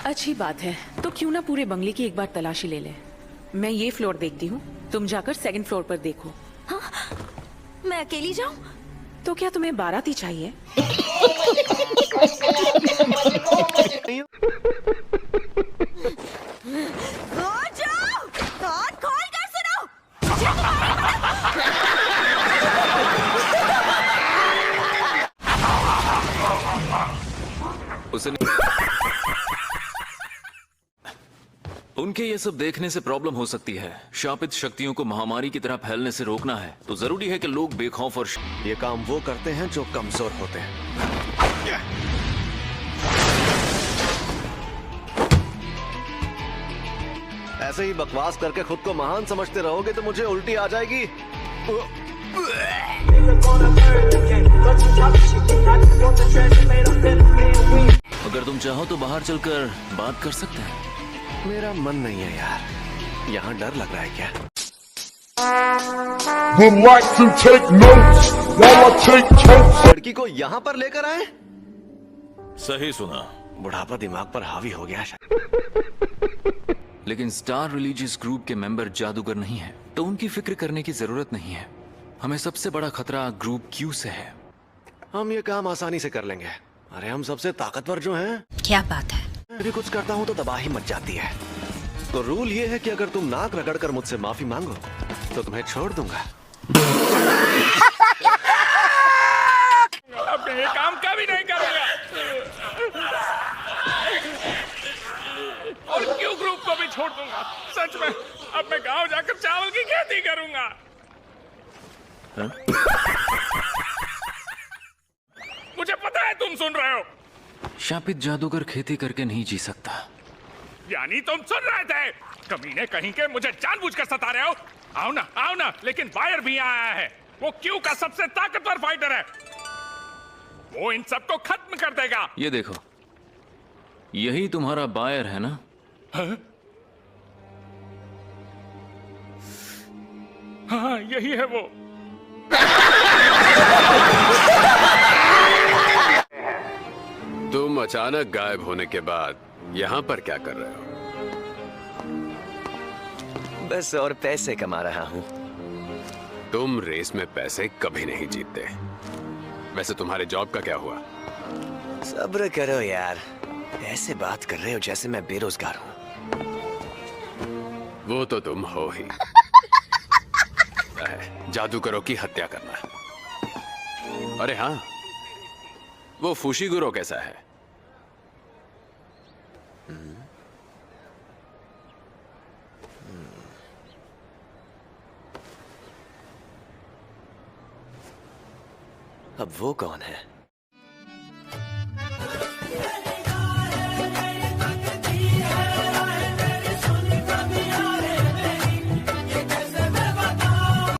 अच्छी बात है, तो क्यों ना पूरे बंगले की एक बार तलाशी ले ले। मैं ये फ्लोर देखती हूँ, तुम जाकर सेकंड फ्लोर पर देखो। हाँ? मैं अकेली जाऊँ? तो क्या तुम्हें बाराती चाहिए? उनके ये सब देखने से प्रॉब्लम हो सकती है। शापित शक्तियों को महामारी की तरह फैलने से रोकना है तो जरूरी है कि लोग बेखौफ और ये काम वो करते हैं जो कमजोर होते हैं। ऐसे ही बकवास करके खुद को महान समझते रहोगे तो मुझे उल्टी आ जाएगी। अगर तुम चाहो तो बाहर चलकर बात कर सकते हैं। मेरा मन नहीं है यार, यहाँ डर लग रहा है क्या? Would like to take notes while I take totes. लड़की को यहाँ पर लेकर आए? सही सुना। बुढ़ापा दिमाग पर हावी हो गया शायद। लेकिन स्टार रिलीजियस ग्रुप के मेंबर जादूगर नहीं है, तो उनकी फिक्र करने की जरूरत नहीं है। हमें सबसे बड़ा खतरा ग्रुप क्यू से है। हम ये काम आसानी से कर लेंगे। अरे हम सबसे ताकतवर जो हैं। क्या बात है? मैं भी कुछ करता हूँ तो तबाही मच जाती है। तो रूल ये है कि अगर तुम नाक रगड़ कर मुझसे माफी मांगो तो तुम्हें छोड़ दूंगा। अब ये काम कभी नहीं करूंगा और क्यों ग्रुप को भी छोड़ दूंगा। सच में अब मैं गांव जाकर चावल की खेती करूंगा। मुझे पता है तुम सुन रहे हो। शापित जादूगर खेती करके नहीं जी सकता। यानी तुम सुन रहे थे? कमीने कहीं के मुझे जानबूझकर सता रहे हो। आओ ना, लेकिन बायर भी आया है। वो क्यू का सबसे ताकतवर फाइटर है। वो इन सबको खत्म कर देगा। ये देखो, यही तुम्हारा बायर है ना? हाँ, यही है वो। तुम अचानक गायब होने के बाद यहाँ पर क्या कर रहे हो? बस और पैसे कमा रहा हूँ। तुम रेस में पैसे कभी नहीं जीतते। वैसे तुम्हारे जॉब का क्या हुआ? सब्र करो यार, ऐसे बात कर रहे हो जैसे मैं बेरोजगार हूँ। वो तो तुम हो ही। जादूगरों की हत्या करना। अरे हाँ, वो फुशिगुरो कैसा है? अब वो कौन है?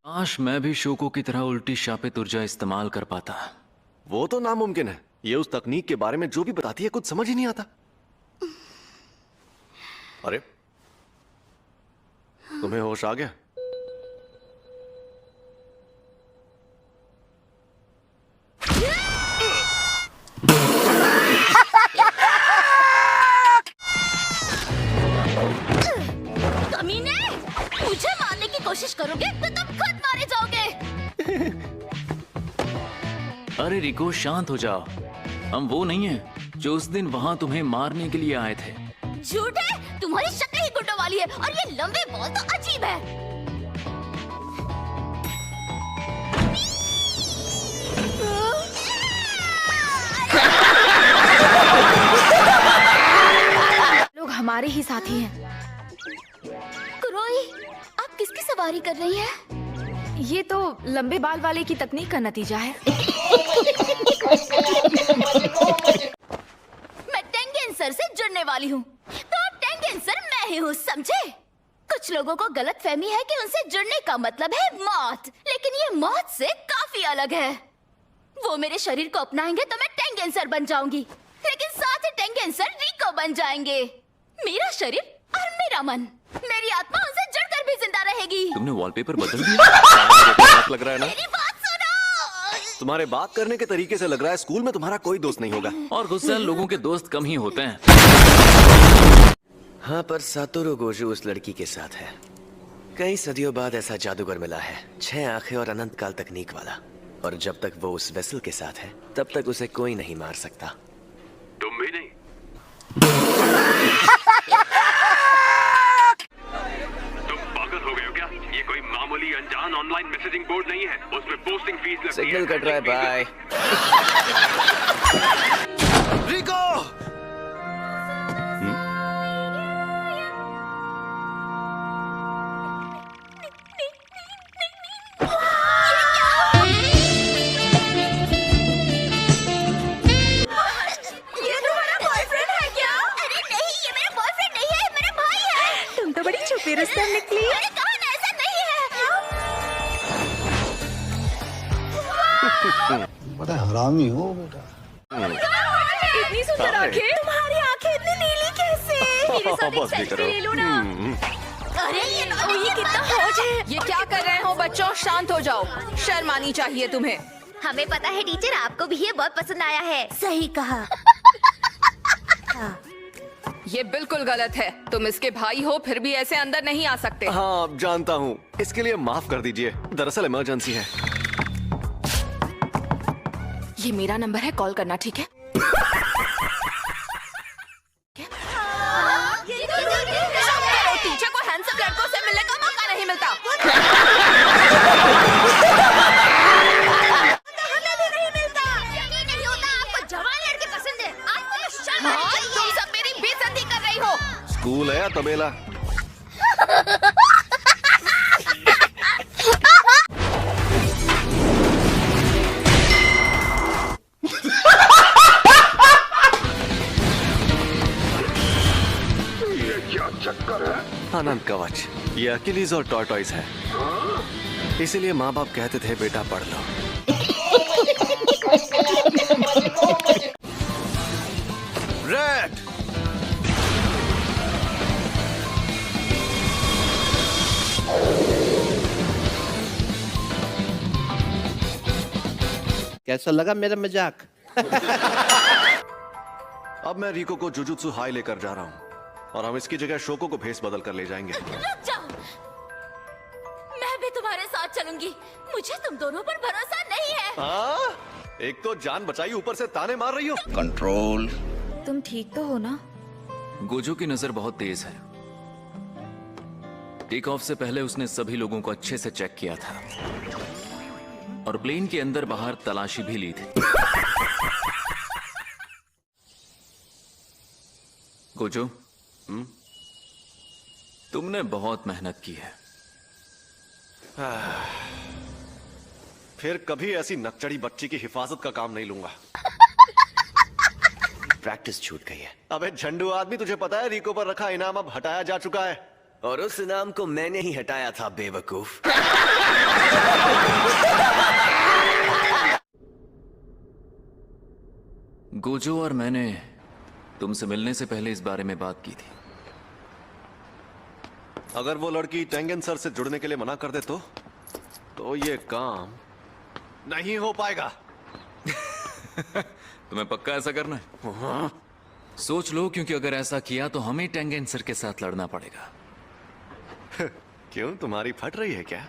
काश मैं भी शोको की तरह उल्टी शापित ऊर्जा इस्तेमाल कर पाता। वो तो नामुमकिन है। ये उस तकनीक के बारे में जो भी बताती है कुछ समझ ही नहीं आता। अरे तुम्हें होश आ गया? कमीने, मुझे मारने की कोशिश करोगे तो तुम खुद मारे जाओगे। अरे रिको, शांत हो जाओ। हम वो नहीं हैं जो उस दिन वहां तुम्हें मारने के लिए आए थे। झूठ है, तुम्हारी शक्ल ही गुंडों वाली है और ये लंबे बॉल तो अजीब है। लोग हमारे ही साथी हैं। कुरोई, आप किसकी सवारी कर रही हैं? ये तो लंबे बाल वाले की तकनीक का नतीजा है। मैं टेंगेन सर से जुड़ने वाली हूँ, तो अब टेंगेन सर मैं ही हूँ, समझे? कुछ लोगों को गलत फहमी है कि उनसे जुड़ने का मतलब है मौत, लेकिन ये मौत से काफी अलग है। वो मेरे शरीर को अपनाएंगे तो मैं टेंगेन सर बन जाऊंगी, लेकिन साथ ही टेंगेन सर रिको बन जाएंगे। मेरा शरीर और मेरा मन, मेरी आत्मा उनसे जुड़कर भी जिंदा रहेगी। तुमने वॉलपेपर बदल दिया। लग रहा है ना? मेरी बात सुनो। तुम्हारे बात करने के तरीके से लग रहा है स्कूल में तुम्हारा कोई दोस्त नहीं होगा। और गुस्सैल लोगों के दोस्त कम ही होते हैं। हाँ, पर सातोरू गोजू उस लड़की के साथ है। कई सदियों बाद ऐसा जादूगर मिला है, 6 आंखें और अनंत काल तकनीक वाला। और जब तक वो उस वेसल के साथ है तब तक उसे कोई नहीं मार सकता। तुम भी नहीं। तुम पागल हो गए हो क्या? ये कोई मामूली अनजान ऑनलाइन मैसेजिंग बोर्ड नहीं है, उसमें पोस्टिंग फीस लगती है। सिग्नल कट रहा है, बाय। रिको! ये तुम्हारा बॉयफ्रेंड है क्या? अरे नहीं, ये मेरा बॉयफ्रेंड नहीं है, मेरा भाई है। तुम तो बड़ी छुपी रुस्तम निकली। मैंने कहा ना ऐसा नहीं है। बड़ा हरामी हो बेटा। इतनी सुंदर आंखें, तुम्हारी आंखें इतनी नीली कैसे? मेरे साथ एक बस भी सेल्फी करो। ले लो ना। अरे ये कितना हौज है। ये क्या कर रहे हो बच्चों? शांत हो जाओ, शर्म आनी चाहिए तुम्हें। हमें पता है टीचर, आपको भी ये बहुत पसंद आया है। सही कहा। ये बिल्कुल गलत है। तुम इसके भाई हो फिर भी ऐसे अंदर नहीं आ सकते। हाँ, जानता हूँ। इसके लिए माफ कर दीजिए, दरअसल इमरजेंसी है। ये मेरा नंबर है, कॉल करना, ठीक है? टीचर को हैंडसम लड़कों से मिलने का मौका नहीं मिलता। नहीं होता, आपको जवान लड़के पसंद है। आपको तो शर्म आनी हाँ, चाहिए। तुम सब मेरी बेइज्जती कर रही हो। स्कूल है या तबेला? अनंत कवच, ये अकिलीज और टॉर्टॉइस है। इसीलिए माँ बाप कहते थे बेटा पढ़ लो। रेड! कैसा लगा मेरा मजाक? अब मैं रिको को जुजुत्सु हाई लेकर जा रहा हूँ और हम इसकी जगह शोको को भेस बदल कर ले जाएंगे। रुक जाओ, मैं भी तुम्हारे साथ चलूंगी। मुझे तुम दोनों पर भरोसा नहीं है। हाँ? एक तो जान बचाई, ऊपर से ताने मार रही हो। कंट्रोल। तुम ठीक तो हो ना? गोजो की नजर बहुत तेज है। टेक ऑफ से पहले उसने सभी लोगों को अच्छे से चेक किया था और प्लेन के अंदर बाहर तलाशी भी ली थी। गोजो, तुमने बहुत मेहनत की है। फिर कभी ऐसी नकचड़ी बच्ची की हिफाजत का काम नहीं लूंगा। प्रैक्टिस छूट गई है। अबे झंडू आदमी, तुझे पता है रिको पर रखा इनाम अब हटाया जा चुका है। और उस इनाम को मैंने ही हटाया था, बेवकूफ। गोजो और मैंने तुमसे मिलने से पहले इस बारे में बात की थी। अगर वो लड़की टेंगन सर से जुड़ने के लिए मना कर दे तो ये काम नहीं हो पाएगा। तुम्हें पक्का ऐसा करना है? सोच लो, क्योंकि अगर ऐसा किया तो हमें टेंगन सर के साथ लड़ना पड़ेगा। क्यों, तुम्हारी फट रही है क्या?